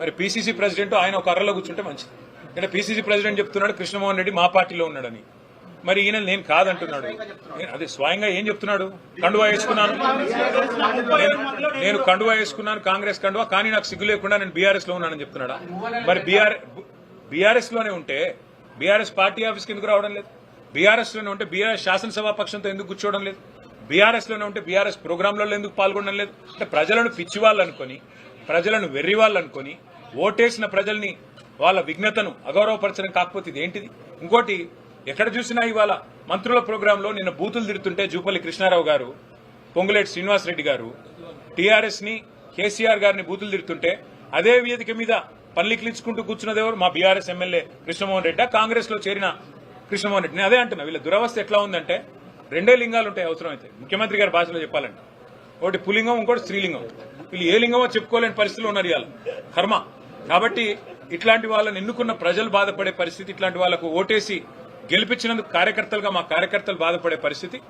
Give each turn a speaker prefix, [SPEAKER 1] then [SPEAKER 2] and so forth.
[SPEAKER 1] మరి PCC president ఆయన ఒక అర్రలో కూర్చుంటే మంచిది. అంటే పిసిసి ప్రెసిడెంట్ చెప్తున్నాడు కృష్ణమోహన్ రెడ్డి మా పార్టీలో ఉన్నాడని, మరి ఈయన నేను కాదంటున్నాడు. అదే స్వయంగా ఏం చెప్తున్నాడు? కండువా వేసుకున్నాను, నేను కండువా వేసుకున్నాను కాంగ్రెస్ కండువా, కానీ నాకు సిగ్గు లేకుండా నేను బీఆర్ఎస్ లో ఉన్నానని చెప్తున్నాడా? మరి బీఆర్ఎస్ లోనే ఉంటే బీఆర్ఎస్ పార్టీ ఆఫీస్కి ఎందుకు రావడం లేదు? బీఆర్ఎస్ లోనే ఉంటే బీఆర్ఎస్ శాసనసభా పక్షంతో ఎందుకు కూర్చోవడం లేదు? బీఆర్ఎస్ లోనే ఉంటే బీఆర్ఎస్ ప్రోగ్రాంలలో ఎందుకు పాల్గొనడం లేదు? అంటే ప్రజలను పిచ్చివాళ్ళు అనుకుని, ప్రజలను వెర్రివాళ్ళు అనుకుని, ఓటేసిన ప్రజల్ని వాళ్ళ విఘ్నతను అగౌరవపరచడం కాకపోతే ఇది ఏంటిది? ఇంకోటి, ఎక్కడ చూసినా ఇవాళ మంత్రుల ప్రోగ్రాంలో నిన్న బూతులు తిడుతుంటే జూపల్లి కృష్ణారావు గారు, పొంగులేటి శ్రీనివాసరెడ్డి గారు టీఆర్ఎస్ ని, కేసీఆర్ గారిని బూతులు తిడుతుంటే అదే వేదిక మీద పల్లికిలించుకుంటూ కూర్చున్నది ఎవరు? మా బీఆర్ఎస్ ఎమ్మెల్యే కృష్ణమోహన్ రెడ్డి, కాంగ్రెస్ లో చేరిన కృష్ణమోహన్ రెడ్డి. నేను అదే అంటున్నా, వీళ్ళ దురవస్థ ఎట్లా ఉందంటే రెండే లింగాలు ఉంటాయి అవసరమైతే, ముఖ్యమంత్రి గారి భాషలో చెప్పాలంటే. ఒకటి పులింగం, ఇంకోటి స్త్రీలింగం. వీళ్ళు ఏ లింగమో చెప్పుకోలేని పరిస్థితులు ఉన్నారు ఇవాళ, కర్మ. కాబట్టి ఇట్లాంటి వాళ్ళని ఎన్నుకున్న ప్రజలు బాధపడే పరిస్థితి, ఇట్లాంటి వాళ్లకు ఓటేసి గెలిపించినందుకు కార్యకర్తలుగా మా కార్యకర్తలు బాధపడే పరిస్థితి.